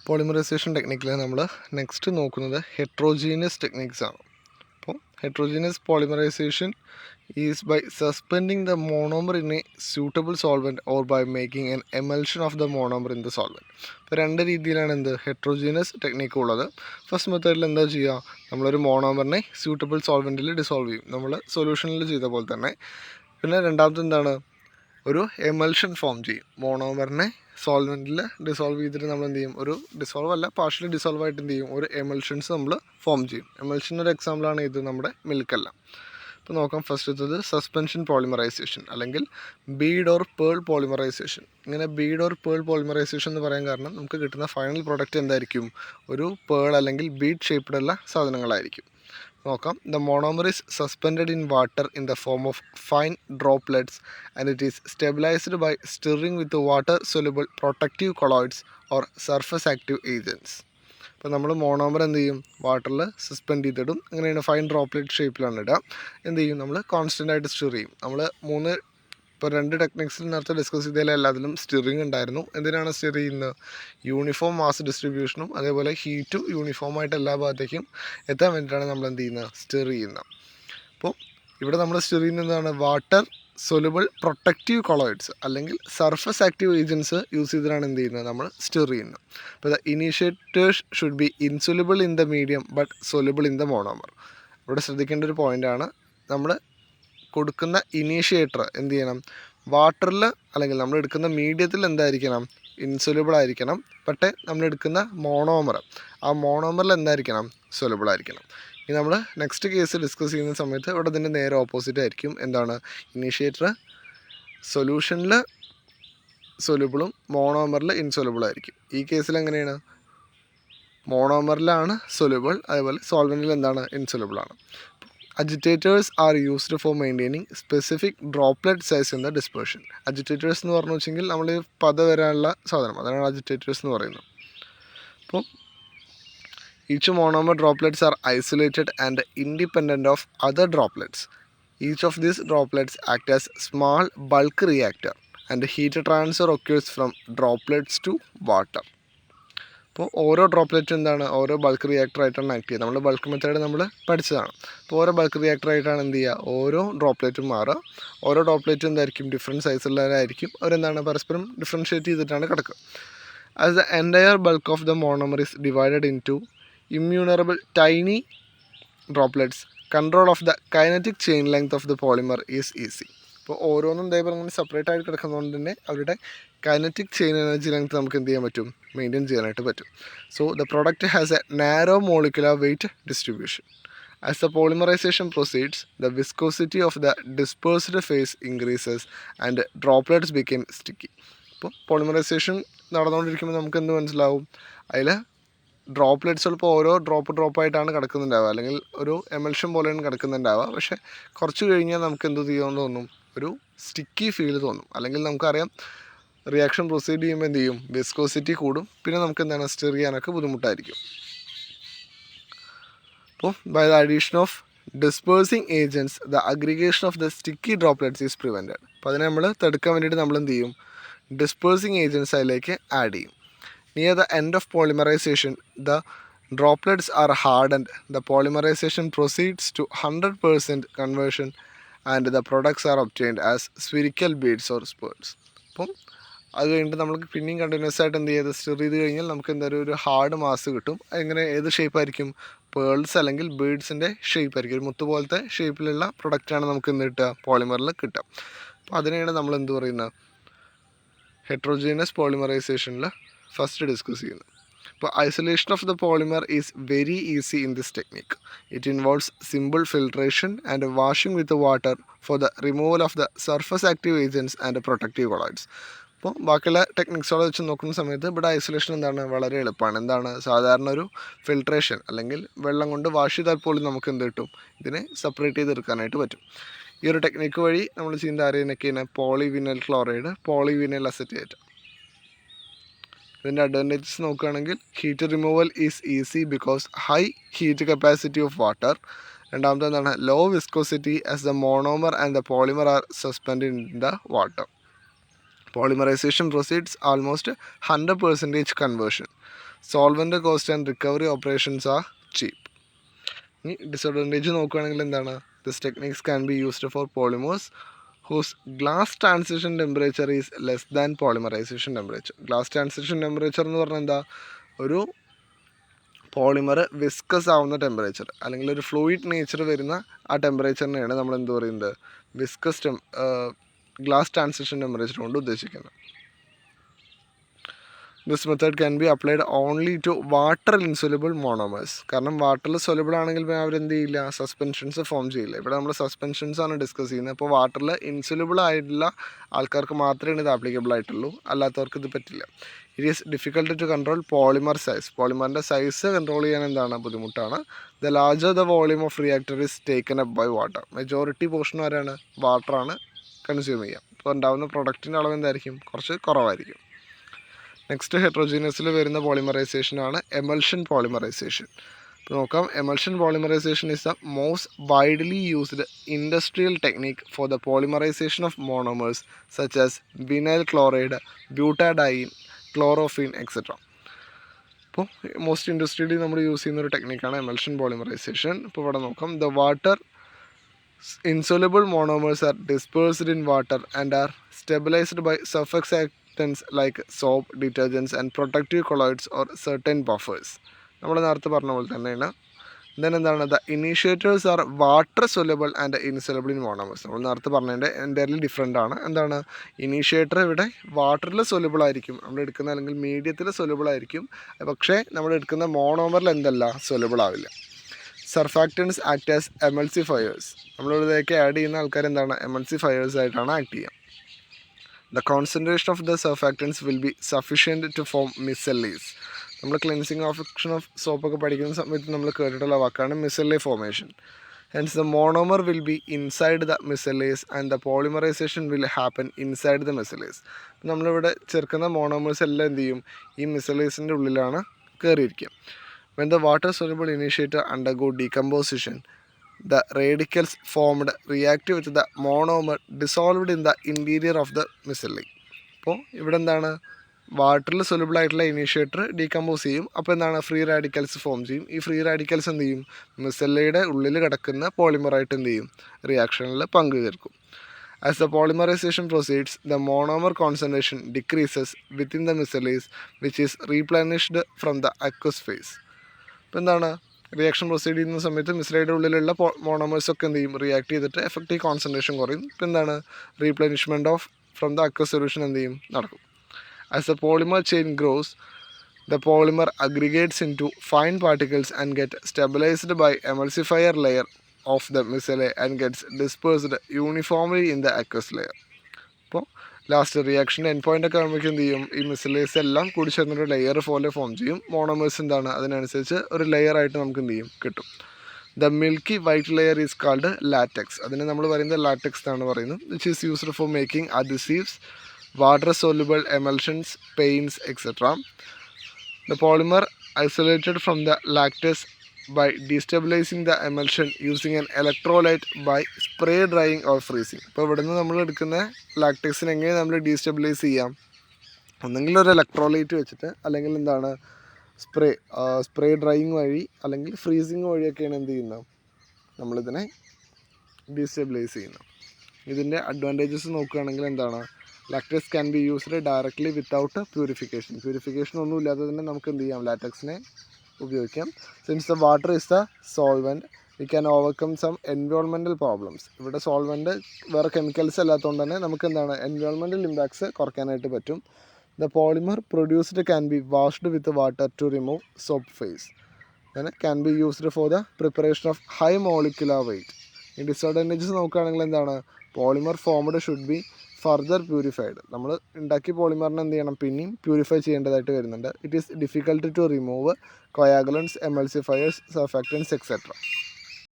Polymerisation ടെക്നിക്കിൽ നമ്മൾ next നോക്കുന്നത് heterogeneous techniques ആണ്. അപ്പോൾ heterogeneous polymerisation is by suspending the monomer in a suitable solvent or by making an emulsion of the monomer in the solvent. ഇപ്പോൾ രണ്ട് രീതിയിലാണ് heterogeneous technique ഉള്ളത്. First മെത്തേഡിൽ എന്താ ചെയ്യുക, നമ്മളൊരു മോണോമറിനെ സ്യൂട്ടബിൾ സോൾവെൻറ്റിൽ ഡിസോൾവ് ചെയ്യും, നമ്മൾ സൊല്യൂഷനിൽ ചെയ്ത പോലെ തന്നെ. പിന്നെ രണ്ടാമത്തെ എന്താണ്, ഒരു എമൽഷൻ ഫോം ചെയ്യും. മോണോമറിനെ സോൾവെൻറ്റിൽ ഡിസോൾവ് ചെയ്തിട്ട് നമ്മൾ എന്ത് ചെയ്യും, ഒരു ഡിസോൾവ് അല്ല പാർഷ്യലി ഡിസോൾവ് ആയിട്ട് എന്ത് ചെയ്യും, ഒരു എമൽഷൻസ് നമ്മൾ ഫോം ചെയ്യും. എമൽഷൻ ഒരു എക്സാമ്പിളാണ് ഇത് നമ്മുടെ മിൽക്കല്ല. ഇപ്പോൾ നോക്കാം, ഫസ്റ്റത്തത് സസ്പെൻഷൻ പോളിമറൈസേഷൻ അല്ലെങ്കിൽ ബീഡ് ഓർ പേൾ പോളിമറൈസേഷൻ. ഇങ്ങനെ ബീഡ് ഓർ പേൾ പോളിമറൈസേഷൻ എന്ന് പറയാൻ കാരണം നമുക്ക് കിട്ടുന്ന ഫൈനൽ പ്രൊഡക്റ്റ് എന്തായിരിക്കും, ഒരു പേൾ അല്ലെങ്കിൽ ബീഡ് ഷേപ്പ്ഡുള്ള സാധനങ്ങളായിരിക്കും. നോക്കാം, the monomer is suspended in water in the form of fine droplets and it is stabilised by stirring with water soluble protective colloids or surface active agents. അപ്പോൾ നമ്മൾ monomer എന്ത് ചെയ്യും, വാട്ടറിൽ സസ്പെൻഡ് ചെയ്തിടും. അങ്ങനെയാണ് ഫൈൻ ഡ്രോപ്ലെറ്റ് ഷേപ്പിലാണ് ഇടുക. എന്ത് ചെയ്യും, നമ്മൾ കോൺസ്റ്റൻ്റ് ആയിട്ട് സ്റ്റിർ ചെയ്യും. നമ്മൾ രണ്ട് ടെക്നിക്സിൽ നേരത്തെ ഡിസ്കസ് ചെയ്തതിൽ എല്ലാത്തിലും സ്റ്റിറിങ് ഉണ്ടായിരുന്നു. എന്തിനാണ് സ്റ്റിർ ചെയ്യുന്നത്, യൂണിഫോം മാസ് ഡിസ്ട്രിബ്യൂഷനും അതേപോലെ ഹീറ്റും യൂണിഫോമായിട്ട് എല്ലാ ഭാഗത്തേക്കും എത്താൻ വേണ്ടിയിട്ടാണ് നമ്മൾ എന്ത് ചെയ്യുന്നത്, സ്റ്റിർ ചെയ്യുന്നത്. അപ്പോൾ ഇവിടെ നമ്മൾ സ്റ്റിർ ചെയ്യുന്നതാണ് വാട്ടർ സൊല്യൂബിൾ പ്രൊട്ടക്റ്റീവ് കൊളോയിഡ്സ് അല്ലെങ്കിൽ സർഫസ് ആക്റ്റീവ് ഏജൻറ്റ്സ് യൂസ് ചെയ്തിട്ടാണ് എന്ത് ചെയ്യുന്നത്, നമ്മൾ സ്റ്റിർ ചെയ്യുന്നത്. അപ്പോൾ the initiators should be insoluble in the medium but soluble in the monomer. ഇവിടെ ശ്രദ്ധിക്കേണ്ട ഒരു പോയിൻ്റാണ്, നമ്മൾ കൊടുക്കുന്ന ഇനീഷ്യേറ്റർ എന്ത് ചെയ്യണം, വാട്ടറിൽ അല്ലെങ്കിൽ നമ്മൾ എടുക്കുന്ന മീഡിയത്തിൽ എന്തായിരിക്കണം, ഇൻസൊല്യൂബിൾ ആയിരിക്കണം. പക്ഷേ നമ്മൾ എടുക്കുന്ന മോണോമർ, ആ മോണോമറിൽ എന്തായിരിക്കണം, സൊല്യൂബിൾ ആയിരിക്കണം. ഇനി നമ്മൾ നെക്സ്റ്റ് കേസ് ഡിസ്കസ് ചെയ്യുന്ന സമയത്ത് ഇവിടെ ഇതിൻ്റെ നേരെ ഓപ്പോസിറ്റ് ആയിരിക്കും. എന്താണ്, ഇനീഷ്യേറ്റർ സൊല്യൂഷനിൽ സൊല്യൂബിളും മോണോമറിൽ ഇൻസൊല്യൂബിൾ ആയിരിക്കും. ഈ കേസിൽ എങ്ങനെയാണ്, മോണോമറിലാണ് സൊല്യൂബിൾ, അതേപോലെ സോൾവെൻറ്റിൽ എന്താണ്, ഇൻസൊല്യൂബിൾ ആണ്. Agitators are used for maintaining specific droplet size in the dispersion. Agitators എന്ന് പറഞ്ഞു വെച്ചെങ്കിൽ നമ്മൾ പത വരാനുള്ള സാധനം, അതാണ് അജിറ്റേറ്റേഴ്സ് എന്ന് പറയുന്നത്. അപ്പോൾ each monomer droplets are isolated and independent of other droplets. Each of these droplets act as small bulk reactor and heat transfer occurs from droplets to water. അപ്പോൾ ഓരോ ഡ്രോപ്ലെറ്റ് എന്താണ്, ഓരോ ബൾക്ക് റിയാക്ടർ ആയിട്ടാണ് ആക്ട് ചെയ്യുക. നമ്മൾ bulk method നമ്മൾ പഠിച്ചതാണ്. അപ്പോൾ ഓരോ ബൾക്ക് റിയാക്ടർ ആയിട്ടാണ് എന്ത് ചെയ്യുക, ഓരോ ഡ്രോപ്ലെറ്റും മാറുക. ഓരോ ഡ്രോപ്ലെറ്റും എന്തായിരിക്കും, ഡിഫറെൻറ്റ് സൈസുള്ളവരായിരിക്കും. അവരെന്താണ് പരസ്പരം ഡിഫറൻഷ്യേറ്റ് ചെയ്തിട്ടാണ് കിടക്കുക. As the entire bulk of the monomer is divided into immunerable tiny droplets, control of the kinetic chain length of the polymer is easy. അപ്പോൾ ഓരോന്നും ഇതേപോലെ സെപ്പറേറ്റ് ആയിട്ട് കിടക്കുന്നതുകൊണ്ട് തന്നെ അവരുടെ കൈനറ്റിക് ചെയിൻ എനർജി ലെങ്ത് നമുക്ക് എന്ത് ചെയ്യാൻ പറ്റും, മെയിൻറ്റെയിൻ ചെയ്യാനായിട്ട് പറ്റും. So the product has a narrow molecular weight distribution. As the polymerisation proceeds the viscosity of the dispersed phase increases and droplets became sticky. അപ്പോൾ പോളിമറൈസേഷൻ നടന്നുകൊണ്ടിരിക്കുമ്പോൾ നമുക്ക് എന്ത് മനസ്സിലാവും, അതിൽ ഡ്രോപ്ലെറ്റ്സ് ചിലപ്പോൾ ഓരോ ഡ്രോപ്പായിട്ടാണ് കിടക്കുന്നുണ്ടാവുക, അല്ലെങ്കിൽ ഒരു എമൽഷൻ പോലെയാണ് കിടക്കുന്നുണ്ടാവുക. പക്ഷേ കുറച്ച് കഴിഞ്ഞാൽ നമുക്ക് എന്ത് ചെയ്യുമെന്ന് തോന്നും, ഒരു സ്റ്റിക്കി ഫീൽ തോന്നും. അല്ലെങ്കിൽ നമുക്കറിയാം റിയാക്ഷൻ പ്രൊസീഡ് ചെയ്യുമ്പോൾ എന്ത് ചെയ്യും, വിസ്കോസിറ്റി കൂടും. പിന്നെ നമുക്ക് എന്താണ്, സ്റ്റിർ ചെയ്യാനൊക്കെ ബുദ്ധിമുട്ടായിരിക്കും. അപ്പോൾ by the addition of dispersing agents the aggregation of the sticky droplets is prevented. അപ്പോൾ അതിനെ നമ്മൾ തടുക്കാൻ വേണ്ടിയിട്ട് നമ്മൾ എന്ത് ചെയ്യും, ഡിസ്പേഴ്സിങ് ഏജൻറ്റ്സ് അതിലേക്ക് ആഡ് ചെയ്യും. Near the end of polymerization, the droplets are hardened. The polymerization proceeds to 100% conversion and the products are obtained as spherical beads or spurs. അപ്പം അത് കഴിഞ്ഞിട്ട് നമുക്ക് പിന്നെയും കണ്ടിന്യൂസ് ആയിട്ട് എന്ത് ചെയ്ത് സ്റ്റിർ ചെയ്ത് കഴിഞ്ഞാൽ നമുക്ക് എന്തായാലും ഒരു ഹാർഡ് മാസ് കിട്ടും. എങ്ങനെ, ഏത് ഷേപ്പായിരിക്കും, പേൾസ് അല്ലെങ്കിൽ ബീഡ്സിൻ്റെ ഷേപ്പ് ആയിരിക്കും. ഒരു മുത്ത് പോലത്തെ ഷേപ്പിലുള്ള പ്രൊഡക്റ്റാണ് നമുക്ക് എന്ത് കിട്ടുക, പോളിമറിൽ കിട്ടുക. അപ്പോൾ അതിനെയാണ് നമ്മൾ എന്ത് പറയുന്നത്, ഹെട്രോജീനിയസ് പോളിമറൈസേഷനിൽ ഫസ്റ്റ് ഡിസ്കസ് ചെയ്യുന്നത്. അപ്പോൾ isolation of the polymer is very easy in this technique. It involves simple filtration and washing with water for the removal of the surface active agents and protective colloids. അപ്പോൾ ബാക്കിയുള്ള ടെക്നിക്സോടെ വെച്ച് നോക്കുന്ന സമയത്ത് ഇവിടെ isolation എന്താണ്, വളരെ എളുപ്പമാണ്. എന്താണ്, സാധാരണ ഒരു ഫിൽട്രേഷൻ അല്ലെങ്കിൽ വെള്ളം കൊണ്ട് വാഷ് ചെയ്താൽ പോലും നമുക്ക് എന്ത് കിട്ടും, ഇതിനെ സെപ്പറേറ്റ് ചെയ്തെടുക്കാനായിട്ട് പറ്റും. ഈ ഒരു ടെക്നിക്ക് വഴി നമ്മൾ ചെയ്യുന്ന അറിയുന്നൊക്കെയാണ് പോളിവിനൽ ക്ലോറൈഡ്, പോളിവിനൽ അസറ്റേറ്റ്. ഇതിൻ്റെ അഡ്വാൻറ്റേജസ് നോക്കുകയാണെങ്കിൽ heat removal is easy because high heat capacity of water. രണ്ടാമത്തെ എന്താണ്, low viscosity as the monomer and the polymer are suspend in the water. Polymerization proceeds almost 100% conversion. Solvent cost and recovery operations are cheap. ഇനി disadvantage നോക്കുകയാണെങ്കിൽ എന്താണ്? This techniques can be used four polymers whose glass transition temperature is less than polymerization temperature. Glass transition temperature എന്ന് പറഞ്ഞാൽ എന്താ? ഒരു polymer viscous ആവുന്ന temperature അല്ലെങ്കിൽ ഒരു ഫ്ലൂയിഡ് നേച്ചർ വരുന്ന ആ ടെമ്പറേച്ചറിനെയാണ് നമ്മൾ എന്ത് പറയുന്നത്? വിസ്കസ് ഗ്ലാസ് ട്രാൻസിഷൻ ടെമ്പറേച്ചർ കൊണ്ട് ഉദ്ദേശിക്കുന്നത്. This method can be applied only to water insoluble monomers. കാരണം വാട്ടറിൽ സൊല്യൂബിൾ ആണെങ്കിൽ അവരെന്ത് ചെയ്യില്ല? സസ്പെൻഷൻസ് ഫോം ചെയ്യില്ല. ഇവിടെ നമ്മൾ സസ്പെൻഷൻസ് ആണ് ഡിസ്കസ് ചെയ്യുന്നത്. അപ്പോൾ വാട്ടറിൽ ഇൻസൊല്യൂബിൾ ആയിട്ടുള്ള ആൾക്കാർക്ക് മാത്രമേ ഇത് ആപ്ലിക്കബിൾ ആയിട്ടുള്ളൂ, അല്ലാത്തവർക്ക് ഇത് പറ്റില്ല. It is difficult to control polymer size. പോളിമറിൻ്റെ സൈസ് കൺട്രോൾ ചെയ്യാൻ എന്താണ്? ബുദ്ധിമുട്ടാണ്. The larger the volume of reactor is taken up by water. Majority portion ആരാണ്? വാട്ടറാണ് കൺസ്യൂം ചെയ്യുക. അപ്പോൾ ഉണ്ടാകുന്ന പ്രൊഡക്റ്റിൻ്റെ അളവ് എന്തായിരിക്കും? കുറച്ച് കുറവായിരിക്കും. നെക്സ്റ്റ് ഹെട്രോജീനിയസിൽ വരുന്ന പോളിമറൈസേഷനാണ് എമൽഷൻ പോളിമറൈസേഷൻ. ഇപ്പോൾ നോക്കാം. Emulsion polymerization is the most widely used industrial technique for the polymerization of monomers such as vinyl chloride, butadiene, chloroprene etcetera. അപ്പോൾ മോസ്റ്റ് ഇൻഡസ്ട്രിയലി നമ്മൾ യൂസ് ചെയ്യുന്ന ഒരു ടെക്നിക്കാണ് എമൽഷൻ പോളിമറൈസേഷൻ. ഇപ്പോൾ ഇവിടെ നോക്കാം. The water insoluble monomers are dispersed in water and are stabilized by surfactants like soap, detergents and protective colloids or certain buffers. നമ്മൾ നേരത്തെ പറഞ്ഞ പോലെ തന്നെയാണ്. ദെൻ എന്താണ്? The initiators are water soluble and insoluble in monomers. നമ്മൾ നേരത്തെ പറഞ്ഞതിൻ്റെ entirely different ആണ്. എന്താണ്? ഇനീഷ്യേറ്റർ ഇവിടെ വാട്ടറിൽ സൊല്യൂബിൾ ആയിരിക്കും, നമ്മൾ എടുക്കുന്ന അല്ലെങ്കിൽ മീഡിയത്തിൽ സൊല്യൂബിൾ ആയിരിക്കും. പക്ഷേ നമ്മൾ എടുക്കുന്ന മോണോമറിൽ എന്തല്ല? സൊല്യൂബിൾ ആവില്ല. Surfactants act as emulsifiers. നമ്മളിവിടേക്ക് ആഡ് ചെയ്യുന്ന ആൾക്കാർ എന്താണ്? എമൾസിഫയേഴ്സ് ആയിട്ടാണ് ആക്ട് ചെയ്യുക. The concentration of the surfactants will be sufficient to form micelles. നമ്മൾ ക്ലെൻസിങ് ഓപ്ഷൻ ഓഫ് സോപ്പൊക്കെ പഠിക്കുന്ന സമയത്ത് നമ്മൾ കേട്ടിട്ടുള്ള വാക്കാണ് micelle formation. Hence the monomer will be inside the micelles and the polymerization will happen inside the micelles. നമ്മളിവിടെ ചേർക്കുന്ന monomers എല്ലാം എന്ത് ചെയ്യും? ഈ മിസെല്ലേസിൻ്റെ ഉള്ളിലാണ് കയറിയിരിക്കുക. When the water-soluble initiator undergo decomposition, the radicals formed react with the monomer dissolved in the interior of the micelle. അപ്പോൾ ഇവിടെ എന്താണ്? വാട്ടറിൽ സൊല്യൂബിൾ ആയിട്ടുള്ള ഇനീഷ്യേറ്റർ ഡീകമ്പോസ് ചെയ്യും. അപ്പോൾ എന്താണ്? ഫ്രീ റാഡിക്കൽസ് ഫോം ചെയ്യും. ഈ ഫ്രീ റാഡിക്കൽസ് എന്ത് ചെയ്യും? മിസെല്ലയുടെ ഉള്ളിൽ കിടക്കുന്ന പോളിമറായിട്ട് എന്ത് ചെയ്യും? റിയാക്ഷനിൽ പങ്കുചേർക്കും. As the polymerization proceeds, the monomer concentration decreases within the micelles, which is replenished from the aqueous phase. ഇപ്പോൾ എന്താണ്? റിയാക്ഷൻ പ്രൊസീഡ് ചെയ്യുന്ന സമയത്ത് മിസെല്ലയുടെ ഉള്ളിലുള്ള മോണോമേഴ്സൊക്കെ എന്ത് ചെയ്യും? റിയാക്ട് ചെയ്തിട്ട് എഫക്റ്റീവ് കോൺസെൻട്രേഷൻ കുറയും. ഇപ്പോൾ എന്താണ്? Replenishment of from the aqueous solution എന്ത് ചെയ്യും? നടക്കും. As the polymer chain grows, the polymer aggregates into fine particles and get stabilized by emulsifier layer of the micelle and gets dispersed uniformly in the aqueous layer. അപ്പോൾ last റിയാക്ഷൻ്റെ end point ഒക്കെ ആകുമ്പോഴേക്കും എന്ത് ചെയ്യും? ഈ മിസെല്ലേസ് എല്ലാം കൂടി ചേർന്നൊരു ലെയർ പോലെ ഫോം ചെയ്യും. മോണോമേഴ്സ് എന്താണ്? അതിനനുസരിച്ച് ഒരു ലെയർ ആയിട്ട് നമുക്ക് എന്ത് ചെയ്യും? കിട്ടും. The milky white layer is called latex. അതിന് നമ്മൾ പറയുന്നത് ലാറ്റക്സ് എന്നാണ് പറയുന്നത്. Which is used for making adhesives, water soluble emulsions, paints etcetera. The polymer isolated from the latex by destabilizing the emulsion using an electrolyte by spray drying or freezing. ഇപ്പോൾ ഇവിടെ നിന്ന് നമ്മൾ എടുക്കുന്ന ലാക്ടേക്സിനെ എങ്ങനെ നമ്മൾ ഡീസ്റ്റെബിലൈസ് ചെയ്യാം? ഒന്നെങ്കിൽ ഒരു ഇലക്ട്രോലൈറ്റ് വെച്ചിട്ട്, അല്ലെങ്കിൽ എന്താണ്? സ്പ്രേ ഡ്രൈയിങ് വഴി അല്ലെങ്കിൽ ഫ്രീസിങ് വഴിയൊക്കെയാണ് എന്ത് ചെയ്യുന്നത്? നമ്മളിതിനെ ഡീസ്റ്റെബിലൈസ് ചെയ്യുന്നത്. ഇതിൻ്റെ അഡ്വാൻറ്റേജസ് നോക്കുകയാണെങ്കിൽ എന്താണ്? Latex can be used directly without purification. Purification ഒന്നും ഇല്ലാതെ തന്നെ നമുക്ക് എന്ത് ചെയ്യാം? ലാറ്റക്സിനെ ഉപയോഗിക്കാം. Since the water is the solvent, we can overcome some environmental problems. ഇവിടെ സോൾവെൻറ്റ് വേറെ കെമിക്കൽസ് അല്ലാത്തതുകൊണ്ട് തന്നെ നമുക്ക് എന്താണ്? എൻവയോൺമെൻറ്റൽ ഇമ്പാക്ട്സ് കുറയ്ക്കാനായിട്ട് പറ്റും. The polymer produced can be washed with water to remove soap phase. അങ്ങനെ can be used for the preparation of high molecular weight. ഈ ഡിസഡ്വാൻറ്റേജസ് നോക്കുകയാണെങ്കിൽ എന്താണ്? Polymer formed should be further purified. നമ്മൾ ഉണ്ടാക്കിയ പോളിമറിനെ എന്ത് ചെയ്യണം? പിന്നെയും പ്യൂരിഫൈ ചെയ്യേണ്ടതായിട്ട് വരുന്നുണ്ട്. It is difficult to remove coagulants, emulsifiers, surfactants etcetera.